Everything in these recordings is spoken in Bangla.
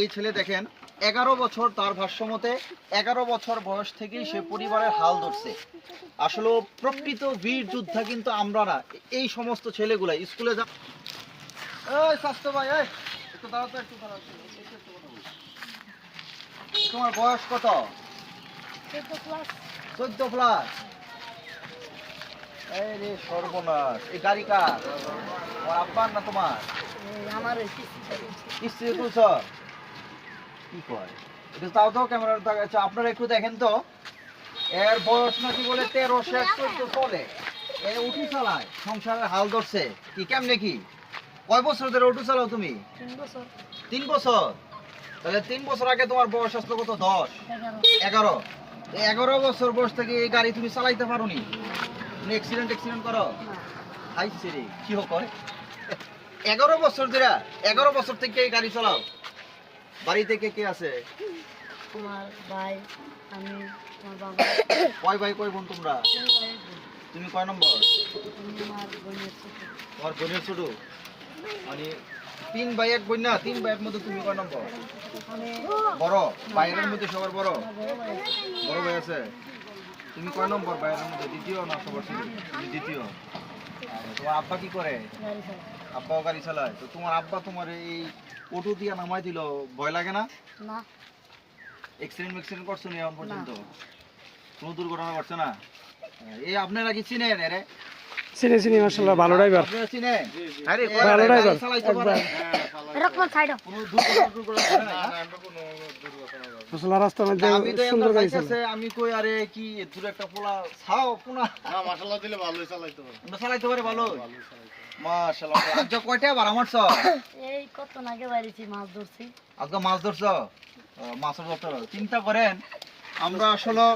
এই ছেলে দেখেন 11 বছর, তার ভাষ্যমতে 11 বছর বয়স থেকেই সে পরিবারের হাল ধরছে। আসলে প্রকৃত বীর যোদ্ধা কিন্তু আমরা না, এই সমস্ত ছেলেগুলা স্কুলে যা। এই স্বাস্থ্য ভাই, এই একটু দাঁড়াও তো, একটু দাঁড়াও। তোমার বয়স কত? 14 প্লাস। এই রে সর্বনাশ, এই গাড়ি কার? তোমার আব্বার না তোমার? আমার কিস্তি তুলছ? কি কয় এটা? তাও তো ক্যামেরার দেখাচ্ছে। আপনারা একটু দেখেন তো, এর বয়স নাকি বলে 13 শেষ করতে চলে, এ উঠি চালায়, সংসারের হাল ধরছে। কি কেমনে কি? কয় বছর ধরে অটো চালাও তুমি? 3 বছর। তাহলে 3 বছর আগে তোমার বয়স আসলো কত? 10, 11। 11 বছর বয়স থেকে এই গাড়ি তুমি চালাইতে পারো নি? তুমি অ্যাক্সিডেন্ট করো? হাইছে রে, কি করে? 11 বছর ধরে, 11 বছর থেকে এই গাড়ি চালাও। বাড়িতে কে কে আছে? আমার ভাই, আমি, আমার বাবা। কয় ভাই কয় বোন তোমরা? তুমি কয় নম্বর? তোমার বোনের ছোট? মানে 3 ভাই 1 বোন না? 3 ভাইয়ের মধ্যে তুমি কয় নম্বর? বড়? ভাইয়ের মধ্যে সবার বড়? বড় ভাই আছে? তুমি কয় নম্বর ভাইয়ের মধ্যে? দ্বিতীয় না সবার ছোট? তুমি দ্বিতীয়। তোমার আব্বা কি করে? আব্বাও গাড়ি চালায়। তো তোমার আব্বা তোমার এই অটো দিয়ে নামাই দিল, ভয় লাগে না? না। অ্যাক্সিডেন্ট করছো না এখন পর্যন্ত? কোনো দুর্ঘটনা ঘটছে না? এই আপনারা কি চিনেন এরে? চিনি মাশাআল্লাহ, ভালো ড্রাইভার। আপনারা চিনেন? আরে ভালো ড্রাইভার চালাইতে পারে। এরকম সাইড কোনো দুর্ঘটনা ঘটে না? মাশাআল্লাহ, রাস্তার মধ্যে আমি তো সুন্দর গাড়ি চালায়। যাইতেছে, আমি কই আরে কি দূর একটা পোলা ছাও পোনা। না মাশাআল্লাহ দিলে ভালোই চালাইতে পারে। আমরা চালাইতে পারে ভালো। মাশাআল্লাহ। আজ কয়টা বার আমারছ? এই কত নাগে বাড়িছি, মাছ ধরছি। আজকে মাছ ধরছ? মাছের ধরতে চিন্তা করেন, আমরা আসলে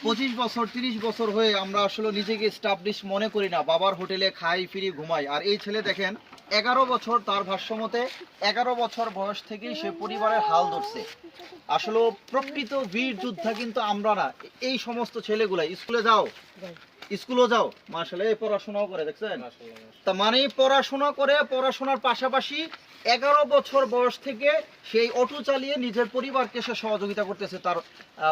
25 বছর 30 বছর হয়ে আমরা আসলে নিজেকে স্টাবলিশ মনে করি না। বাবার হোটেলে খাই ফিরি ঘুমাই। আর এই ছেলে দেখেন 11 বছর, তার ভাষ্যমতে 11 বছর বয়স থেকেই সে পরিবারের হাল ধরছে। আসলে প্রকৃত বীর যোদ্ধা কিন্তু আমরা না, এই সমস্ত ছেলেগুলা স্কুলে যাও, স্কুলও যাও, মাশাআল্লাহ, এই পড়াশোনাও করে, দেখছেন? তা মানে পড়াশোনা করে, পড়াশোনার পাশাপাশি 11 বছর বয়স থেকে সেই অটো চালিয়ে নিজের পরিবারকে সে সহযোগিতা করতেছে। তার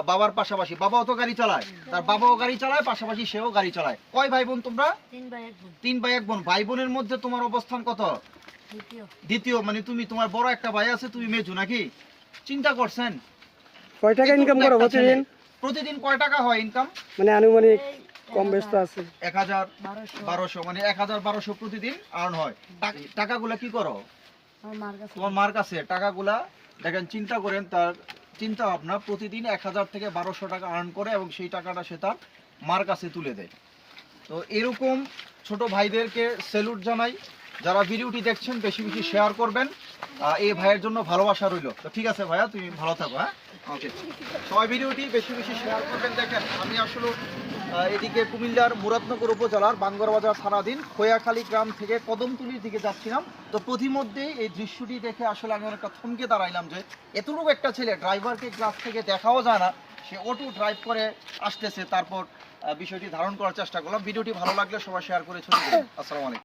বাবার পাশাপাশি, বাবাও তো গাড়ি চালায়, তার বাবাও গাড়ি চালায়, পাশাপাশি সেও গাড়ি চালায়। কয় ভাই বোন তোমরা? 3 ভাই 1 বোন। 3 ভাই 1 বোন। ভাই বোনের মধ্যে তোমার অবস্থান কত? দ্বিতীয়। মানে তুমি, তোমার বড় একটা ভাই আছে, তুমি মেজু নাকি? চিন্তা করছেন কয় টাকা ইনকাম করো প্রতিদিন? প্রতিদিন কয় টাকা হয় ইনকাম? মানে আনুমানিক কম ব্যস্ত আছে 1000 1200, মানে 1000 1200 প্রতিদিন আর্ন হয়। টাকাগুলা কি করো? আমার মার কাছে। তোমার মার কাছে টাকাগুলা দেখেন, চিন্তা করেন, তার চিন্তা ভাবনা, প্রতিদিন 1000 থেকে 1200 টাকা আর্ন করে এবং সেই টাকাটা সে তার মার কাছে তুলে দেয়। তো এরকম ছোট ভাইদেরকে স্যালুট জানাই। যারা ভিডিওটি দেখছেন বেশি বেশি শেয়ার করবেন। এই ভাইয়ের জন্য ভালোবাসা রইল। তো ঠিক আছে ভাইয়া, তুমি ভালো থাকো। হ্যাঁ, ওকে। সবাই ভিডিওটি বেশি বেশি শেয়ার করবেন। দেখেন, আমি আসলে এদিকে কুমিল্লার মুরাদনগর উপজেলার বাঙ্গরবাজার থানাধীন খোয়াখালী গ্রাম থেকে কদমতলির দিকে যাচ্ছিলাম। তো পথিমধ্যেই এই দৃশ্যটি দেখে আসলে আমি অনেকটা থমকে দাঁড়াইলাম যে এতটুকু একটা ছেলে, ড্রাইভারকে গ্লাস থেকে দেখাও যায় না, সে অটো ড্রাইভ করে আসতেছে। তারপর বিষয়টি ধারণ করার চেষ্টা করলাম। ভিডিওটি ভালো লাগলে সবাই শেয়ার করে ছড়িয়ে দিন। আসসালামু আলাইকুম।